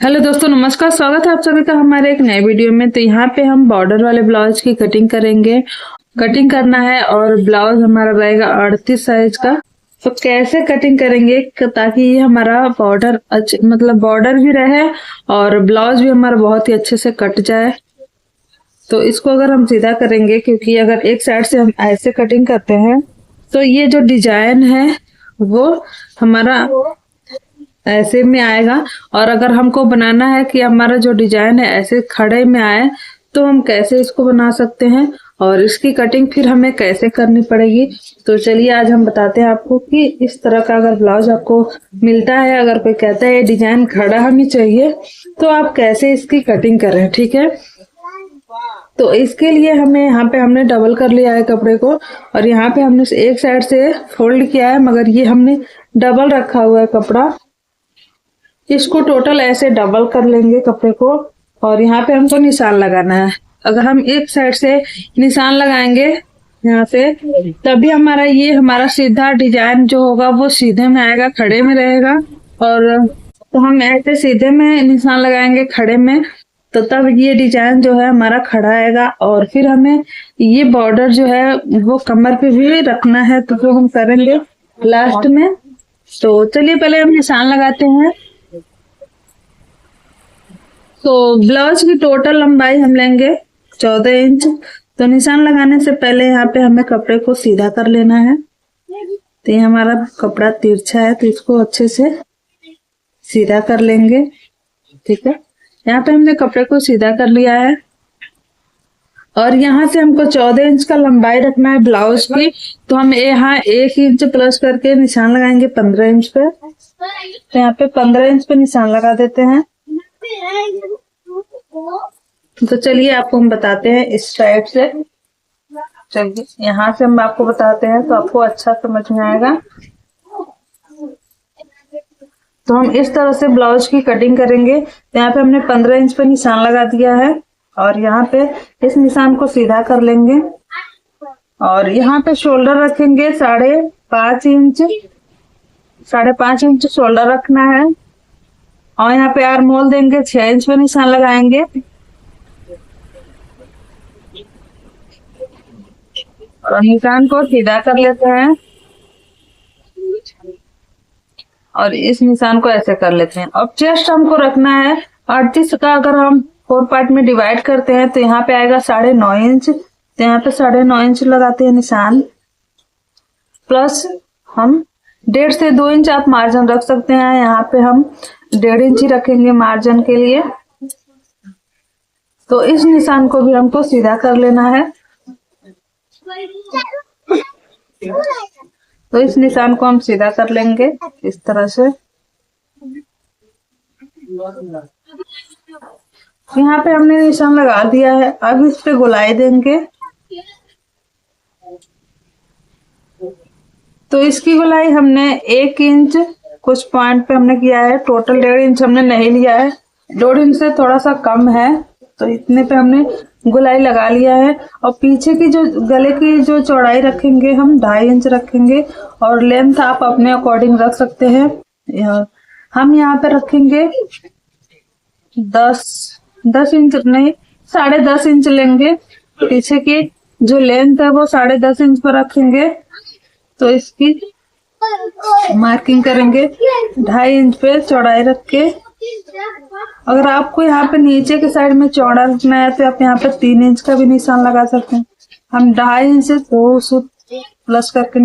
Hello दोस्तों, नमस्कार। स्वागत है आप सभी का हमारे एक नए वीडियो में। तो यहाँ पे हम बॉर्डर वाले ब्लाउज की कटिंग करेंगे। कटिंग करना है और ब्लाउज हमारा रहेगा 38 साइज का। तो कैसे कटिंग करेंगे ताकि ये हमारा बॉर्डर मतलब बॉर्डर भी रहे और ब्लाउज भी हमारा बहुत ही अच्छे से कट जाए। तो इसको अगर हम सीधा करेंगे, क्योंकि अगर एक साइड से हम ऐसे कटिंग करते हैं तो ये जो डिजाइन है वो हमारा ऐसे में आएगा। और अगर हमको बनाना है कि हमारा जो डिजाइन है ऐसे खड़े में आए, तो हम कैसे इसको बना सकते हैं और इसकी कटिंग फिर हमें कैसे करनी पड़ेगी। तो चलिए आज हम बताते हैं आपको कि इस तरह का अगर ब्लाउज आपको मिलता है, अगर कोई कहता है डिजाइन खड़ा हमें चाहिए, तो आप कैसे इसकी कटिंग करें। ठीक है, तो इसके लिए हमें यहाँ पे हमने डबल कर लिया है कपड़े को और यहाँ पे हमने एक साइड से फोल्ड किया है, मगर ये हमने डबल रखा हुआ है कपड़ा। इसको टोटल ऐसे डबल कर लेंगे कपड़े को और यहाँ पे हमको निशान लगाना है। अगर हम एक साइड से निशान लगाएंगे यहाँ से, तभी हमारा सीधा डिजाइन जो होगा वो सीधे में आएगा, खड़े में रहेगा। और तो हम ऐसे सीधे में निशान लगाएंगे खड़े में, तो तब ये डिजाइन जो है हमारा खड़ा आएगा। और फिर हमें ये बॉर्डर जो है वो कमर पे भी रखना है, तो जो हम करेंगे लास्ट में। तो चलिए पहले हम निशान लगाते हैं। तो ब्लाउज की टोटल लंबाई हम लेंगे 14 इंच। तो निशान लगाने से पहले यहाँ पे हमें कपड़े को सीधा कर लेना है। तो ये हमारा कपड़ा तिरछा है, तो इसको अच्छे से सीधा कर लेंगे। ठीक है, यहाँ पे हमने कपड़े को सीधा कर लिया है और यहाँ से हमको 14 इंच का लंबाई रखना है ब्लाउज की। तो हम यहाँ 1 इंच प्लस करके निशान लगाएंगे 15 इंच पे। तो यहाँ पे 15 इंच पे निशान लगा देते हैं। तो चलिए आपको हम बताते हैं इस साइड से। चलिए यहाँ से हम आपको बताते हैं तो आपको अच्छा समझ में आएगा। तो हम इस तरह से ब्लाउज की कटिंग करेंगे। यहाँ पे हमने 15 इंच पे निशान लगा दिया है और यहाँ पे इस निशान को सीधा कर लेंगे और यहाँ पे शोल्डर रखेंगे 5.5 इंच। 5.5 इंच शोल्डर रखना है और यहाँ पे आर्म होल देंगे 6 इंच पे निशान लगाएंगे। और निशान को सीधा कर लेते हैं और इस निशान को ऐसे कर लेते हैं। अब चेस्ट हमको रखना है 38 का। अगर हम 4 पार्ट में डिवाइड करते हैं तो यहाँ पे आएगा 9.5 इंच। तो यहाँ पे 9.5 इंच लगाते हैं निशान, प्लस हम 1.5 से 2 इंच आप मार्जिन रख सकते हैं। यहाँ पे हम 1.5 इंच ही रखेंगे मार्जिन के लिए। तो इस निशान को भी हमको सीधा कर लेना है। तो इस निशान को हम सीधा कर लेंगे इस तरह से। यहाँ पे हमने निशान लगा दिया है, अब इस पे गोलाई देंगे। तो इसकी गोलाई हमने 1 इंच कुछ पॉइंट पे हमने किया है। टोटल 1.5 इंच हमने नहीं लिया है, 1.5 इंच से थोड़ा सा कम है। तो इतने पे हमने गोलाई लगा लिया है। और पीछे की जो गले की जो चौड़ाई रखेंगे हम 2.5 इंच रखेंगे और लेंथ आप अपने अकॉर्डिंग रख सकते हैं। हम यहाँ पे रखेंगे 10 इंच नहीं, 10.5 इंच लेंगे। पीछे की जो लेंथ है वो 10.5 इंच पर रखेंगे। तो इसकी मार्किंग करेंगे 2.5 इंच पे चौड़ाई रख के। अगर आपको यहाँ पे नीचे के साइड में चौड़ा रखना है तो आप यहाँ पे 3 इंच का भी निशान लगा सकते हैं। हम 2.5 इंच से 2 प्लस करके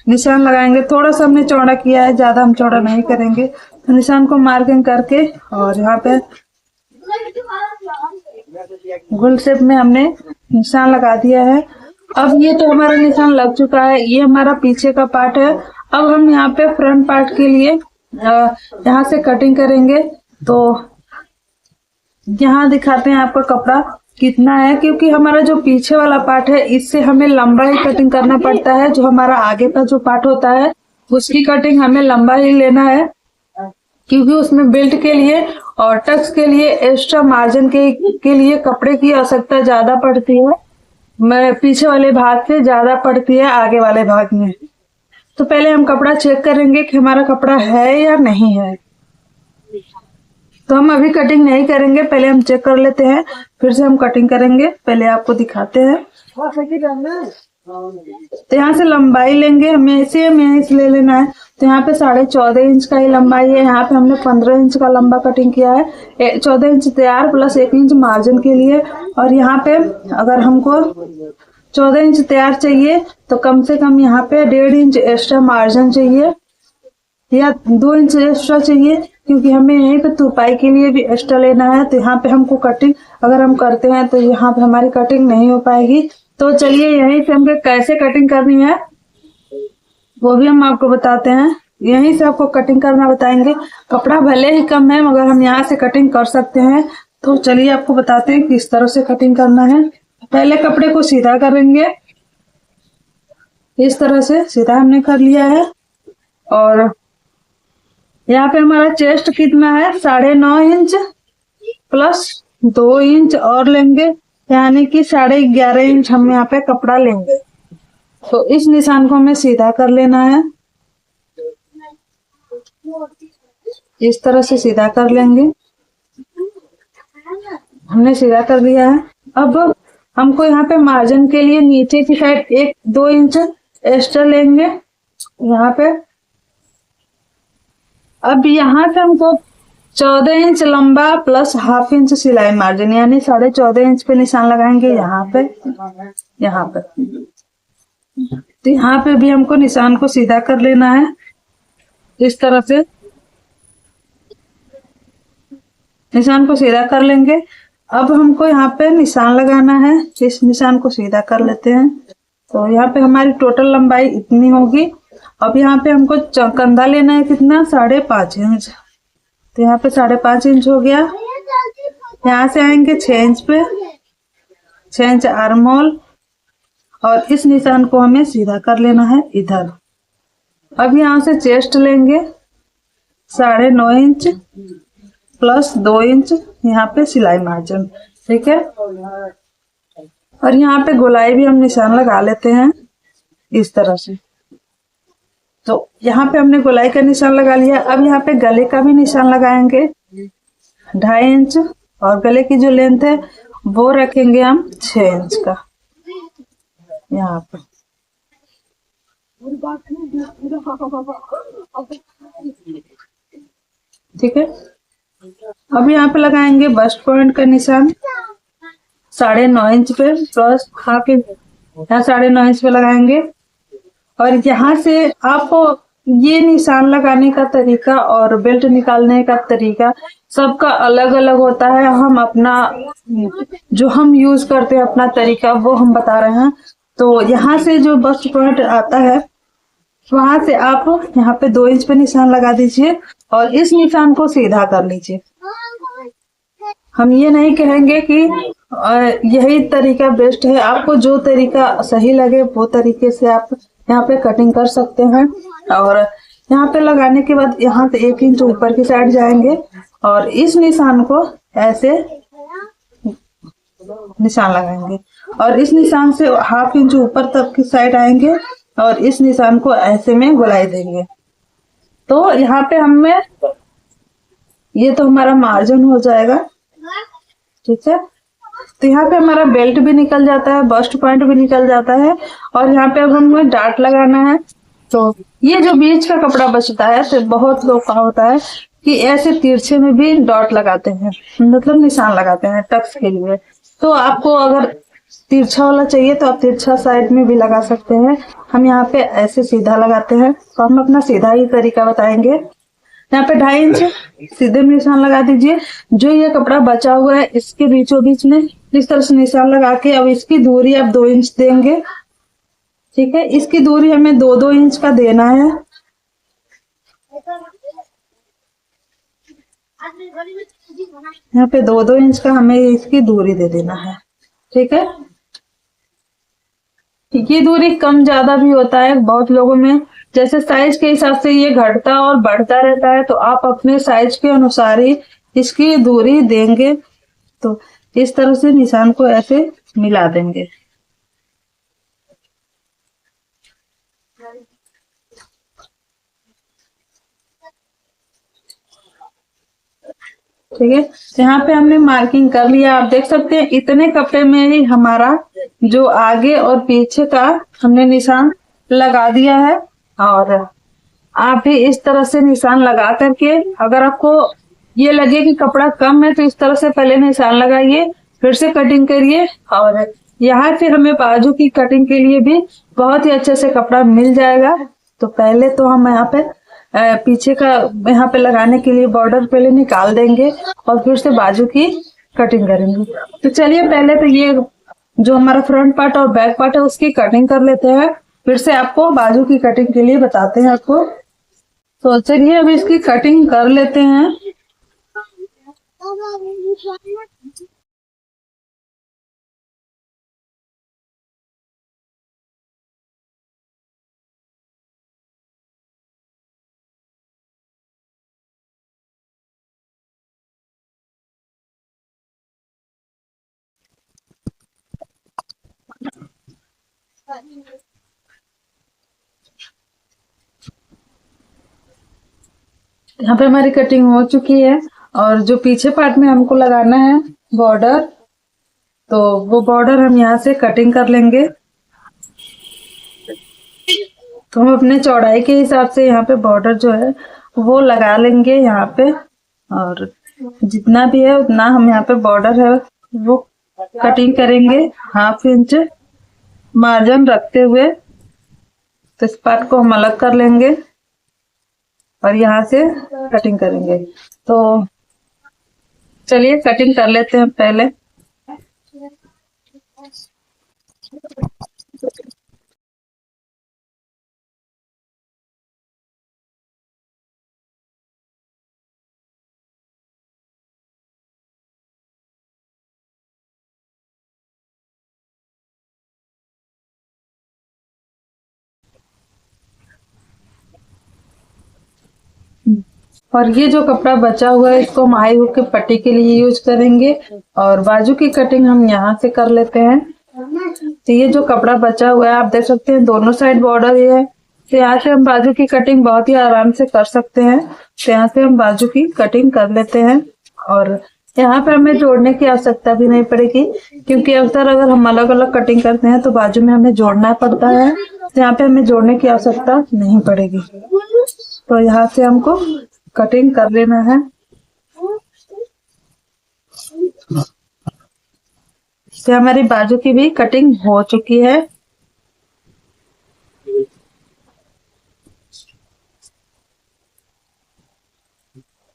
निशान लगाएंगे। थोड़ा सा हमने चौड़ा किया है, ज्यादा हम चौड़ा नहीं करेंगे। तो निशान को मार्किंग करके और यहाँ पे गोल शेप में हमने निशान लगा दिया है। अब ये तो हमारा निशान लग चुका है, ये हमारा पीछे का पार्ट है। अब हम यहाँ पे फ्रंट पार्ट के लिए यहाँ से कटिंग करेंगे। तो यहाँ दिखाते हैं आपका कपड़ा कितना है, क्योंकि हमारा जो पीछे वाला पार्ट है इससे हमें लंबा ही कटिंग करना पड़ता है। जो हमारा आगे का जो पार्ट होता है उसकी कटिंग हमें लंबा ही लेना है, क्योंकि उसमें बेल्ट के लिए और टक्स के लिए एक्स्ट्रा मार्जिन के लिए कपड़े की आवश्यकता ज्यादा पड़ती है। पीछे वाले भाग से ज्यादा पड़ती है आगे वाले भाग में। तो पहले हम कपड़ा चेक करेंगे कि हमारा कपड़ा है या नहीं है। तो हम अभी कटिंग नहीं करेंगे, पहले हम चेक कर लेते हैं, फिर से हम कटिंग करेंगे। पहले आपको दिखाते हैं। तो यहाँ से लंबाई लेंगे, हमें सेम यहीं से ले लेना है। तो यहाँ पे 14.5 इंच का ही लंबाई है। यहाँ पे हमने 15 इंच का लंबा कटिंग किया है। 14 इंच तैयार प्लस 1 इंच मार्जिन के लिए। और यहाँ पे अगर हमको 14 इंच तैयार चाहिए तो कम से कम यहाँ पे 1.5 इंच एक्स्ट्रा मार्जिन चाहिए या 2 इंच एक्स्ट्रा चाहिए, क्योंकि हमें यहीं पे तुरपाई के लिए भी एक्स्ट्रा लेना है। तो यहाँ पे हमको कटिंग अगर हम करते हैं तो यहाँ पे हमारी कटिंग नहीं हो पाएगी। तो चलिए यहीं से हमको कैसे कटिंग करनी है वो भी हम आपको बताते हैं। यहीं से आपको कटिंग करना बताएंगे। कपड़ा भले ही कम है मगर हम यहाँ से कटिंग कर सकते हैं। तो चलिए आपको बताते हैं किस तरह से कटिंग करना है। पहले कपड़े को सीधा करेंगे, इस तरह से सीधा हमने कर लिया है। और यहाँ पे हमारा चेस्ट कितना है, 9.5 इंच प्लस 2 इंच और लेंगे, यानी कि 11.5 इंच हम यहाँ पे कपड़ा लेंगे। तो इस निशान को हमें सीधा कर लेना है, इस तरह से सीधा कर लेंगे। हमने सीधा कर लिया है। अब हमको यहाँ पे मार्जिन के लिए नीचे की साइड 1-2 इंच एक्स्ट्रा लेंगे यहाँ पे। अब यहाँ से हमको 14 इंच लंबा प्लस हाफ इंच सिलाई मार्जिन, यानी 14.5 इंच पे निशान लगाएंगे यहाँ पे, यहाँ पे। तो यहाँ पे भी हमको निशान को सीधा कर लेना है, इस तरह से निशान को सीधा कर लेंगे। अब हमको यहाँ पे निशान लगाना है, इस निशान को सीधा कर लेते हैं। तो यहाँ पे हमारी टोटल लंबाई इतनी होगी। अब यहाँ पे हमको कंधा लेना है कितना, 5.5 इंच। तो यहाँ पे 5.5 इंच हो गया। यहाँ से आएंगे 6 इंच पे, 6 इंच आर्म होल, और इस निशान को हमें सीधा कर लेना है इधर। अब यहाँ से चेस्ट लेंगे 9.5 इंच प्लस 2 इंच यहाँ पे सिलाई मार्जिन, ठीक है। और यहाँ पे गोलाई भी हम निशान लगा लेते हैं इस तरह से। तो यहाँ पे हमने गोलाई का निशान लगा लिया। अब यहाँ पे गले का भी निशान लगाएंगे 2.5 इंच, और गले की जो लेंथ है वो रखेंगे हम 6 इंच का यहाँ पे। ठीक है। अब यहाँ पे लगाएंगे बस्ट पॉइंट का निशान 9.5 इंच पे प्लस हाफ इंच, यहाँ 9.5 इंच पे लगाएंगे। और यहाँ से आपको ये निशान लगाने का तरीका और बेल्ट निकालने का तरीका सबका अलग अलग होता है। हम अपना जो हम यूज करते हैं अपना तरीका वो हम बता रहे हैं। तो यहाँ से जो बस्ट पॉइंट आता है वहां से आप यहाँ पे 2 इंच पे निशान लगा दीजिए और इस निशान को सीधा कर लीजिए। हम ये नहीं कहेंगे कि यही तरीका बेस्ट है, आपको जो तरीका सही लगे वो तरीके से आप यहाँ पे कटिंग कर सकते हैं। और यहाँ पे लगाने के बाद यहाँ से 1 इंच ऊपर की साइड जाएंगे और इस निशान को ऐसे निशान लगाएंगे और इस निशान से हाफ इंच ऊपर तक की साइड आएंगे और इस निशान को ऐसे में गोलाई देंगे। तो यहाँ पे हमें ये तो हमारा मार्जिन हो जाएगा, ठीक है। तो यहाँ पे हमारा बेल्ट भी निकल जाता है, बस्ट पॉइंट भी निकल जाता है। और यहाँ पे अब हमें डार्ट लगाना है। तो ये जो बीच का कपड़ा बचता है तो बहुत लोग का होता है कि ऐसे तिरछे में भी डॉट लगाते हैं, मतलब निशान लगाते हैं टक्स के लिए। तो आपको अगर तिरछा वाला चाहिए तो आप तिरछा साइड में भी लगा सकते हैं। हम यहाँ पे ऐसे सीधा लगाते हैं, तो हम अपना सीधा ही तरीका बताएंगे। यहाँ पे 2.5 इंच सीधे में निशान लगा दीजिए। जो ये कपड़ा बचा हुआ है इसके बीचों बीच में इस तरह से निशान लगा के अब इसकी दूरी आप 2 इंच देंगे, ठीक है। इसकी दूरी हमें 2-2 इंच का देना है। यहाँ पे 2-2 इंच का हमें इसकी दूरी दे देना है, ठीक है। ये दूरी कम ज्यादा भी होता है बहुत लोगों में, जैसे साइज के हिसाब से ये घटता और बढ़ता रहता है। तो आप अपने साइज के अनुसार ही इसकी दूरी देंगे। तो इस तरह से निशान को ऐसे मिला देंगे। ठीक है, तो यहाँ पे हमने मार्किंग कर लिया। आप देख सकते हैं इतने कपड़े में ही हमारा जो आगे और पीछे का हमने निशान लगा दिया है। और आप भी इस तरह से निशान लगा करके, अगर आपको ये लगे कि कपड़ा कम है तो इस तरह से पहले निशान लगाइए, फिर से कटिंग करिए। और यहाँ फिर हमें बाजू की कटिंग के लिए भी बहुत ही अच्छे से कपड़ा मिल जाएगा। तो पहले तो हम यहाँ पे पीछे का यहाँ पे लगाने के लिए बॉर्डर पहले निकाल देंगे और फिर से बाजू की कटिंग करेंगे। तो चलिए पहले तो ये जो हमारा फ्रंट पार्ट और बैक पार्ट है उसकी कटिंग कर लेते हैं, फिर से आपको बाजू की कटिंग के लिए बताते हैं आपको। तो चलिए अभी इसकी कटिंग कर लेते हैं। यहाँ पे हमारी कटिंग हो चुकी है और जो पीछे पार्ट में हमको लगाना है बॉर्डर, तो वो बॉर्डर हम यहाँ से कटिंग कर लेंगे। तो हम अपने चौड़ाई के हिसाब से यहाँ पे बॉर्डर जो है वो लगा लेंगे यहाँ पे, और जितना भी है उतना हम यहाँ पे बॉर्डर है वो कटिंग करेंगे 1/2 इंच मार्जिन रखते हुए। तो इस पार्ट को हम अलग कर लेंगे और यहाँ से कटिंग करेंगे। तो चलिए कटिंग कर लेते हैं पहले। और ये जो कपड़ा बचा हुआ है इसको हम आई हुक के पट्टी के लिए यूज करेंगे और बाजू की कटिंग हम यहाँ से कर लेते हैं। तो ये जो कपड़ा बचा हुआ है आप देख सकते हैं दोनों साइड बॉर्डर ये है, तो यहाँ से हम बाजू की कटिंग बहुत ही आराम से कर सकते हैं। तो यहाँ से हम बाजू की कटिंग कर लेते हैं और यहाँ पे हमें जोड़ने की आवश्यकता भी नहीं पड़ेगी, क्योंकि अक्सर अगर हम अलग अलग कटिंग करते हैं तो बाजू में हमें जोड़ना पड़ता है। तो यहाँ पे हमें जोड़ने की आवश्यकता नहीं पड़ेगी। तो यहाँ से हमको कटिंग कर लेना है। तो हमारी बाजू की भी कटिंग हो चुकी है।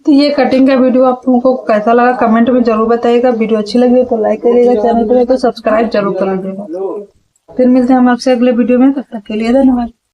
तो ये कटिंग का वीडियो आप लोगों को कैसा लगा कमेंट में जरूर बताइएगा। वीडियो अच्छी लगी तो लाइक करिएगा, चैनल को सब्सक्राइब जरूर कर लीजिएगा। फिर मिलते हैं हम आपसे अगले वीडियो में, तब तक के लिए धन्यवाद।